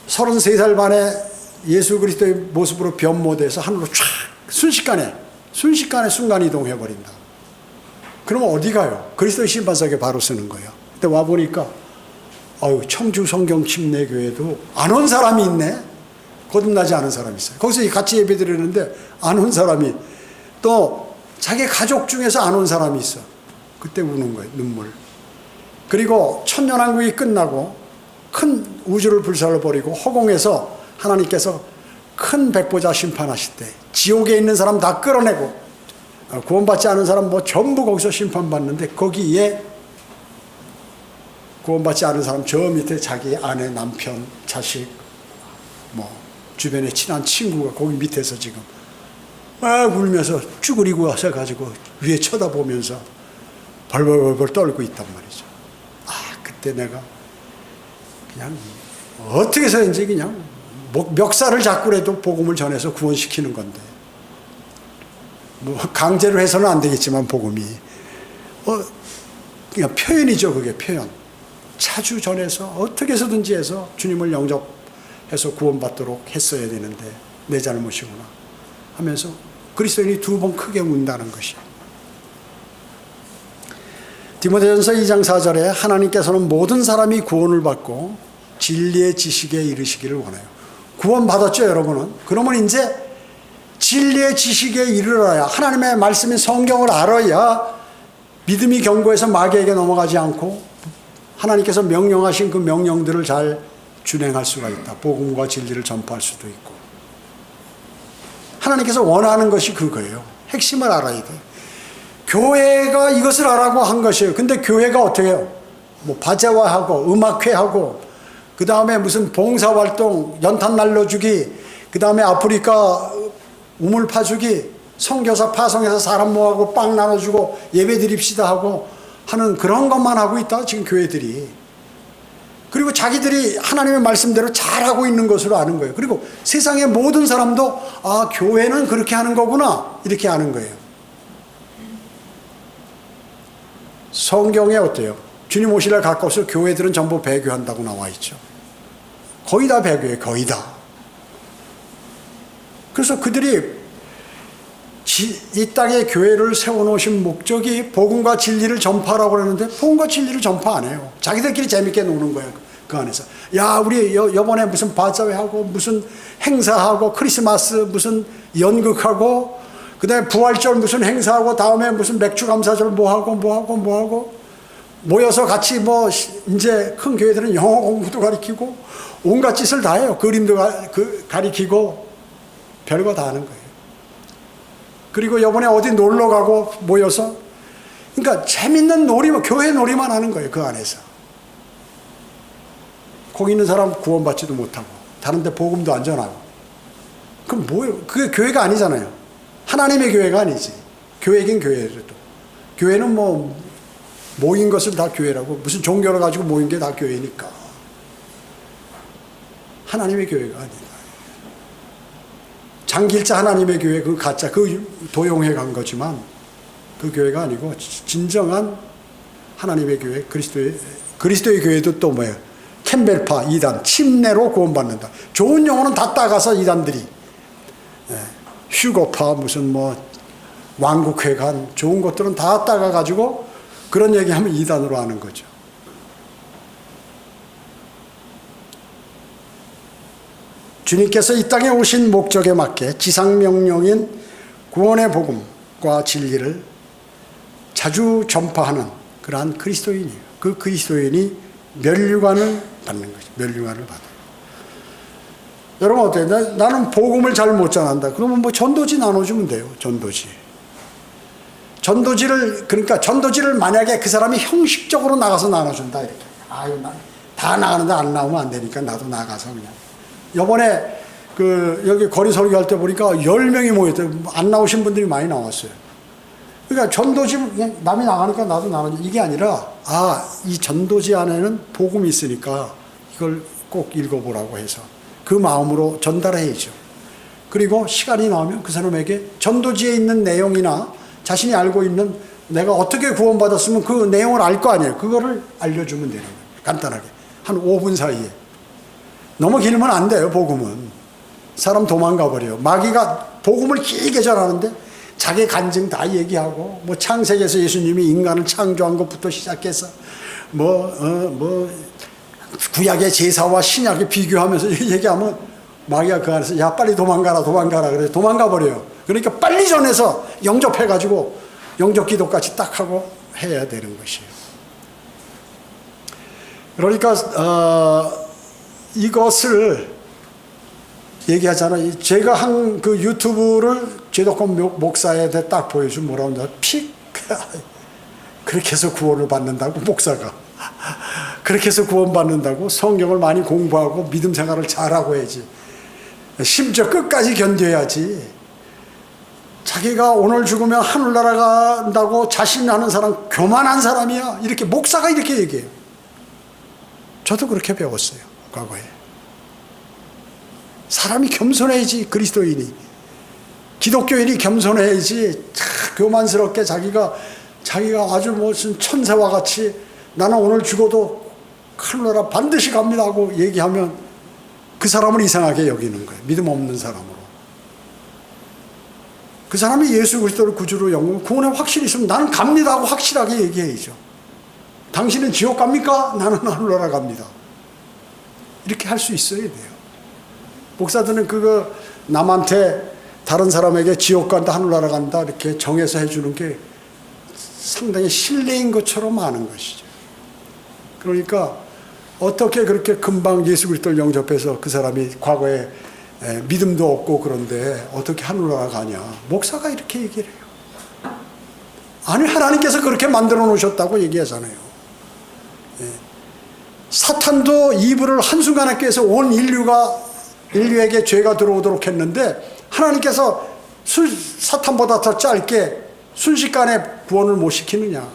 [SPEAKER 1] 33살 만에 예수 그리스도의 모습으로 변모돼서 하늘로 촥 순식간에 순간이동해버린다. 그러면 어디 가요? 그리스도의 심판석에 바로 쓰는 거예요. 근데 와보니까 청주 성경 침례교회도 안 온 사람이 있네. 거듭나지 않은 사람이 있어요. 거기서 같이 예배 드리는데 안 온 사람이 또 자기 가족 중에서 안 온 사람이 있어. 그때 우는 거예요. 눈물. 그리고 천년왕국이 끝나고 큰 우주를 불살라버리고 허공에서 하나님께서 큰 백보자 심판하실 때 지옥에 있는 사람 다 끌어내고 구원받지 않은 사람 전부 거기서 심판받는데 거기에 구원받지 않은 사람 저 밑에 자기 아내, 남편, 자식, 주변에 친한 친구가 거기 밑에서 지금 울면서 쭈그리고 와서 가지고 위에 쳐다보면서 벌벌벌 떨고 있단 말이죠. 그때 내가 그냥 어떻게 해서인지 그냥 멱살을 잡고라도 복음을 전해서 구원시키는 건데 강제로 해서는 안 되겠지만 복음이 그냥 표현이죠. 그게 표현. 자주 전해서 어떻게 해서든지 해서 주님을 영접해서 구원받도록 했어야 되는데 내 잘못이구나 하면서 그리스도인이 2번 크게 운다는 것이에요. 디모데전서 2장 4절에 하나님께서는 모든 사람이 구원을 받고 진리의 지식에 이르시기를 원해요. 구원받았죠 여러분은? 그러면 이제 진리의 지식에 이르러야 하나님의 말씀인 성경을 알아야 믿음이 견고해서 마귀에게 넘어가지 않고 하나님께서 명령하신 그 명령들을 잘 준행할 수가 있다. 복음과 진리를 전파할 수도 있고. 하나님께서 원하는 것이 그거예요. 핵심을 알아야 돼. 교회가 이것을 하라고 한 것이에요. 근데 교회가 어떻게 해요? 바제화하고 음악회하고 그 다음에 무슨 봉사활동 연탄 날려주기 그 다음에 아프리카 우물 파주기 선교사 파송해서 사람 모아고 빵 나눠주고 예배 드립시다 하고 하는 그런 것만 하고 있다 지금 교회들이. 그리고 자기들이 하나님의 말씀대로 잘하고 있는 것으로 아는 거예요. 그리고 세상의 모든 사람도 교회는 그렇게 하는 거구나 이렇게 아는 거예요. 성경에 어때요? 주님 오실 날 가까워서 교회들은 전부 배교한다고 나와 있죠. 거의 다 배교해요. 거의 다. 그래서 그들이 이 땅에 교회를 세워놓으신 목적이 복음과 진리를 전파하라고 그러는데 복음과 진리를 전파 안 해요. 자기들끼리 재밌게 노는 거예요. 그 안에서. 야, 우리 요번에 무슨 바자회하고 무슨 행사하고 크리스마스 무슨 연극하고 그다음에 부활절 무슨 행사하고 다음에 무슨 맥주 감사절 뭐하고 모여서 같이 뭐 이제 큰 교회들은 영어 공부도 가리키고 온갖 짓을 다 해요. 그림도 가리키고 별거 다 하는 거예요. 그리고 요번에 어디 놀러 가고 모여서 그러니까 재밌는 놀이만 교회 놀이만 하는 거예요. 그 안에서. 거기 있는 사람 구원받지도 못하고 다른 데 복음도 안 전하고. 그럼 뭐예요? 그게 교회가 아니잖아요. 하나님의 교회가 아니지. 교회긴 교회라도. 교회는 뭐 모인 것을 다 교회라고 무슨 종교를 가지고 모인 게 다 교회니까. 하나님의 교회가 아니다. 장길자 하나님의 교회 그 가짜 그 도용해 간 거지만 그 교회가 아니고 진정한 하나님의 교회 그리스도의 교회도 또 뭐예요? 캠벨파 이단 침례로 구원받는다. 좋은 용어는 다 따가서 이단들이 휴거파 무슨 뭐 왕국회관 좋은 것들은 다 따가 가지고 그런 얘기하면 이단으로 하는 거죠. 주님께서 이 땅에 오신 목적에 맞게 지상명령인 구원의 복음과 진리를 자주 전파하는 그러한 그리스도인이에요. 그 그리스도인이 면류관을 받는 거죠. 면류관을 받아요. 여러분 어때요? 나는 복음을 잘 못 전한다. 그러면 뭐 전도지 나눠주면 돼요. 전도지를 만약에 그 사람이 형식적으로 나가서 나눠준다 이렇게. 아유, 다 나가는데 안 나오면 안 되니까 나도 나가서 그냥. 요번에 여기 거리 설교할 때 보니까 10명이 모였대요. 안 나오신 분들이 많이 나왔어요. 그러니까 전도지 그냥 남이 나가니까 나도 나가지 이게 아니라 이 전도지 안에는 복음이 있으니까 이걸 꼭 읽어보라고 해서 그 마음으로 전달해야죠. 그리고 시간이 나오면 그 사람에게 전도지에 있는 내용이나 자신이 알고 있는 내가 어떻게 구원받았으면 그 내용을 알 거 아니에요. 그거를 알려주면 되는 거예요. 간단하게. 한 5분 사이에. 너무 길면 안 돼요, 복음은. 사람 도망가 버려요. 마귀가 복음을 길게 전하는데 자기 간증 다 얘기하고 뭐 창세기에서 예수님이 인간을 창조한 것부터 시작해서 구약의 제사와 신약의 비교하면서 얘기하면 마귀가 그 안에서 야 빨리 도망가라 그래 도망가 버려요. 그러니까 빨리 전해서 영접해가지고 영접 기도까지 딱 하고 해야 되는 것이에요. 그러니까 이것을 얘기하잖아요. 제가 한 그 유튜브를 제도권 목사한테 딱 보여주면 뭐라고 한다. 그렇게 해서 구원을 받는다고 목사가. 그렇게 해서 구원받는다고 성경을 많이 공부하고 믿음 생활을 잘하고 해야지. 심지어 끝까지 견뎌야지. 자기가 오늘 죽으면 하늘나라 간다고 자신하는 사람 교만한 사람이야. 이렇게 목사가 이렇게 얘기해요. 저도 그렇게 배웠어요. 과거에. 사람이 겸손해야지. 그리스도인이 기독교인이 겸손해야지. 교만스럽게 자기가 아주 무슨 천사와 같이 나는 오늘 죽어도 하늘나라 반드시 갑니다 하고 얘기하면 그 사람을 이상하게 여기는 거예요. 믿음 없는 사람으로. 그 사람이 예수 그리스도를 구주로 영원 구원에 확실히 있으면 나는 갑니다 하고 확실하게 얘기해야죠. 당신은 지옥 갑니까? 나는 하늘나라 갑니다. 이렇게 할 수 있어야 돼요. 목사들은 그거 남한테 다른 사람에게 지옥 간다 하늘나라 간다 이렇게 정해서 해주는 게 상당히 신뢰인 것처럼 아는 것이죠. 그러니까 어떻게 그렇게 금방 예수 그리스도를 영접해서 그 사람이 과거에 믿음도 없고 그런데 어떻게 하늘나라 가냐. 목사가 이렇게 얘기를 해요. 아니 하나님께서 그렇게 만들어 놓으셨다고 얘기하잖아요. 사탄도 이불을 한순간에 깨서 온 인류에게 죄가 들어오도록 했는데 하나님께서 사탄보다 더 짧게 순식간에 구원을 못 시키느냐.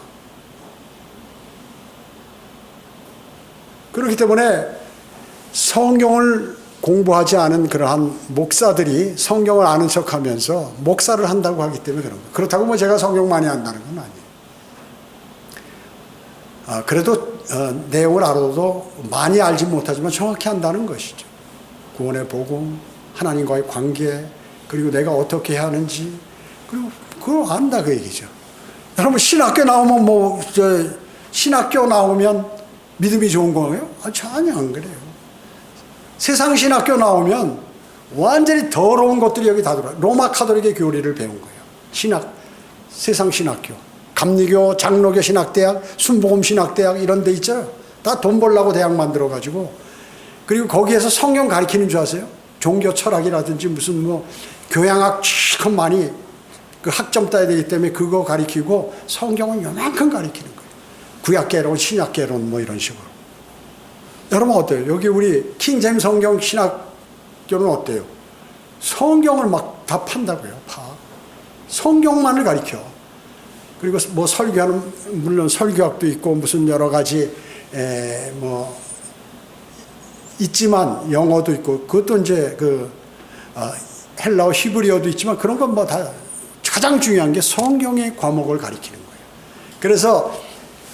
[SPEAKER 1] 그렇기 때문에 성경을 공부하지 않은 그러한 목사들이 성경을 아는 척하면서 목사를 한다고 하기 때문에 그런 거예요. 그렇다고 뭐 제가 성경 많이 안다는 건 아니에요. 그래도 내용을 알아도 많이 알지 못하지만 정확히 안다는 것이죠. 구원의 복음, 하나님과의 관계, 그리고 내가 어떻게 해야 하는지, 그리고 그걸 안다 그 얘기죠. 여러분 신학교 나오면 믿음이 좋은 거예요? 전혀 안 그래요. 세상 신학교 나오면 완전히 더러운 것들이 여기 다 들어와요. 로마 카톨릭의 교리를 배운 거예요. 세상 신학교. 감리교, 장로교 신학대학, 순복음 신학대학 이런 데 있죠. 다 돈 벌려고 대학 만들어가지고. 그리고 거기에서 성경 가르치는 줄 아세요? 종교 철학이라든지 무슨 뭐 교양학 실컷 많이 그 학점 따야 되기 때문에 그거 가르치고 성경은 요만큼 가르치는 거예요. 구약개론, 신약개론 뭐 이런 식으로. 여러분 어때요? 여기 우리 킹제임 성경 신학교는 어때요? 성경을 막 다 판다고요. 성경만을 가르쳐. 그리고 뭐 설교하는, 물론 설교학도 있고 무슨 여러 가지 뭐 있지만 영어도 있고 그것도 이제 헬라어 히브리어도 있지만 그런 건 뭐 다 가장 중요한 게 성경의 과목을 가르치는 거예요. 그래서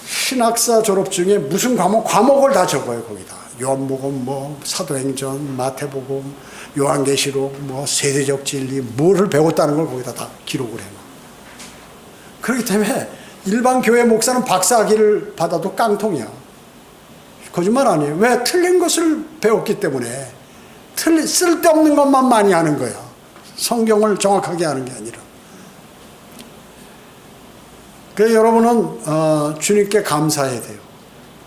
[SPEAKER 1] 신학사 졸업 중에 무슨 과목을 다 적어요, 거기다. 요한복음, 뭐, 사도행전, 마태복음, 요한계시록, 뭐, 세대적 진리, 뭐를 배웠다는 걸 거기다 다 기록을 해놔. 그렇기 때문에 일반 교회 목사는 박사학위를 받아도 깡통이야. 거짓말 아니에요. 왜? 틀린 것을 배웠기 때문에. 쓸데없는 것만 많이 하는 거야. 성경을 정확하게 하는 게 아니라. 그래서 여러분은 주님께 감사해야 돼요.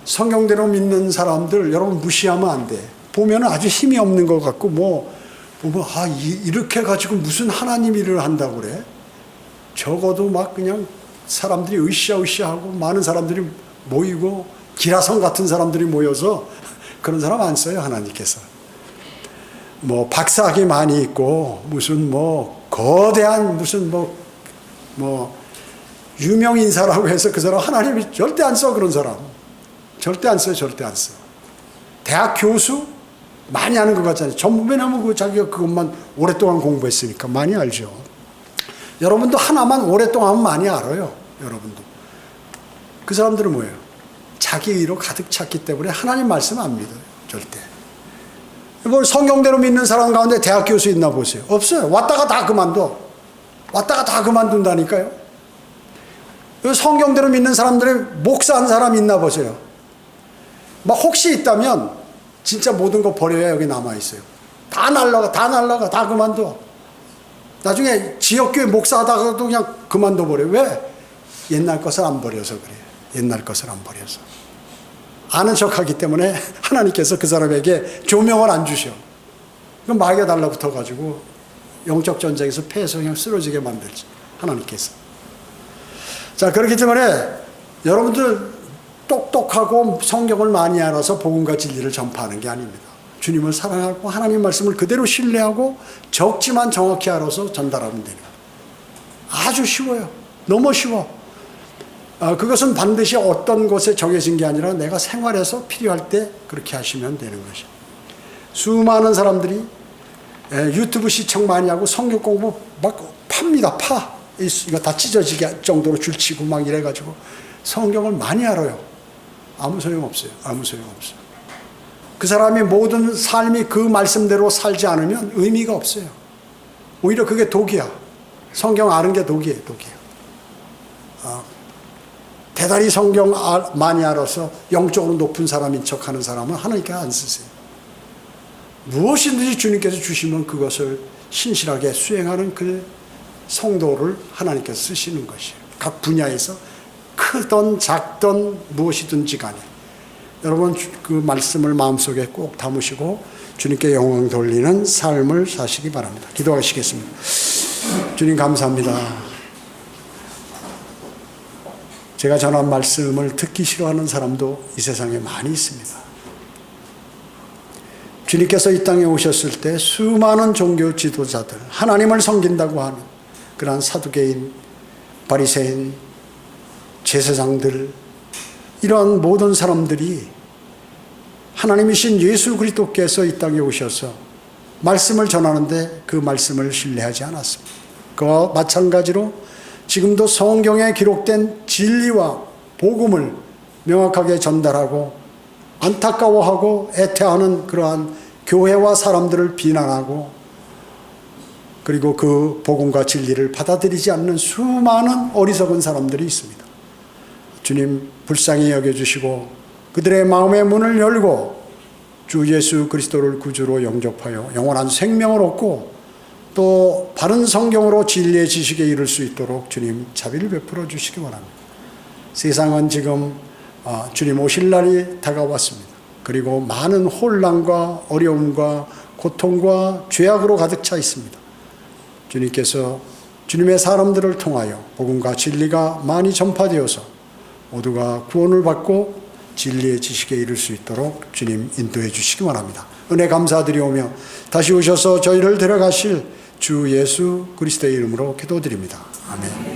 [SPEAKER 1] 성경대로 믿는 사람들 여러분 무시하면 안 돼. 보면 아주 힘이 없는 것 같고 보면 이렇게 가지고 무슨 하나님 일을 한다고 그래. 적어도 막 그냥 사람들이 으쌰으쌰하고 많은 사람들이 모이고 기라성 같은 사람들이 모여서 그런 사람 안 써요, 하나님께서. 뭐 박사학위 많이 있고 무슨 뭐 거대한 무슨 뭐 유명 인사라고 해서 그 사람 하나님이 절대 안 써. 그런 사람 절대 안 써요. 절대 안 써. 대학 교수 많이 하는 것 같잖아요. 왜냐면 자기가 그것만 오랫동안 공부했으니까 많이 알죠. 여러분도 하나만 오랫동안 하면 많이 알아요. 여러분도. 그 사람들은 뭐예요? 자기 의로 가득 찼기 때문에 하나님 말씀 안 믿어요. 절대. 뭐 성경대로 믿는 사람 가운데 대학 교수 있나 보세요. 없어요. 왔다가 다 그만둬. 왔다가 다 그만둔다니까요. 성경대로 믿는 사람들이 목사한 사람 있나 보세요. 막 혹시 있다면 진짜 모든 거 버려야 여기 남아있어요. 다 날라가 다 그만둬. 나중에 지역교회 목사하다가도 그냥 그만둬 버려요. 왜? 옛날 것을 안 버려서 그래요. 옛날 것을 안 버려서. 아는 척하기 때문에 하나님께서 그 사람에게 조명을 안 주셔. 그럼 마귀가 달라붙어가지고 영적 전쟁에서 패해서 그냥 쓰러지게 만들지. 하나님께서. 자, 그렇기 때문에 여러분들 똑똑하고 성경을 많이 알아서 복음과 진리를 전파하는 게 아닙니다. 주님을 사랑하고 하나님 말씀을 그대로 신뢰하고 적지만 정확히 알아서 전달하면 돼요. 아주 쉬워요. 너무 쉬워. 그것은 반드시 어떤 곳에 정해진 게 아니라 내가 생활에서 필요할 때 그렇게 하시면 되는 것이죠. 수많은 사람들이 유튜브 시청 많이 하고 성경 공부 막 팝니다. 이거 다 찢어지게 정도로 줄치고 막 이래가지고 성경을 많이 알아요. 아무 소용없어요. 아무 소용없어요. 그 사람이 모든 삶이 그 말씀대로 살지 않으면 의미가 없어요. 오히려 그게 독이야. 성경 아는 게 독이에요. 대단히 성경 많이 알아서 영적으로 높은 사람인 척하는 사람은 하나님께 안 쓰세요. 무엇이든지 주님께서 주시면 그것을 신실하게 수행하는 그 성도를 하나님께서 쓰시는 것이에요. 각 분야에서 크든 작든 무엇이든지 간에 여러분 그 말씀을 마음속에 꼭 담으시고 주님께 영광 돌리는 삶을 사시기 바랍니다. 기도하시겠습니다. 주님 감사합니다. 제가 전한 말씀을 듣기 싫어하는 사람도 이 세상에 많이 있습니다. 주님께서 이 땅에 오셨을 때 수많은 종교 지도자들, 하나님을 섬긴다고 하는 그러한 사두개인, 바리새인, 제사장들 이러한 모든 사람들이 하나님이신 예수 그리스도께서 이 땅에 오셔서 말씀을 전하는데 그 말씀을 신뢰하지 않았습니다. 그와 마찬가지로 지금도 성경에 기록된 진리와 복음을 명확하게 전달하고 안타까워하고 애태하는 그러한 교회와 사람들을 비난하고 그리고 그 복음과 진리를 받아들이지 않는 수많은 어리석은 사람들이 있습니다. 주님 불쌍히 여겨주시고 그들의 마음의 문을 열고 주 예수 그리스도를 구주로 영접하여 영원한 생명을 얻고 또 바른 성경으로 진리의 지식에 이를 수 있도록 주님 자비를 베풀어 주시기 바랍니다. 세상은 지금 주님 오실 날이 다가왔습니다. 그리고 많은 혼란과 어려움과 고통과 죄악으로 가득 차 있습니다. 주님께서 주님의 사람들을 통하여 복음과 진리가 많이 전파되어서 모두가 구원을 받고 진리의 지식에 이를 수 있도록 주님 인도해 주시기 바랍니다. 은혜 감사드리오며 다시 오셔서 저희를 데려가실 주 예수 그리스도의 이름으로 기도드립니다. 아멘.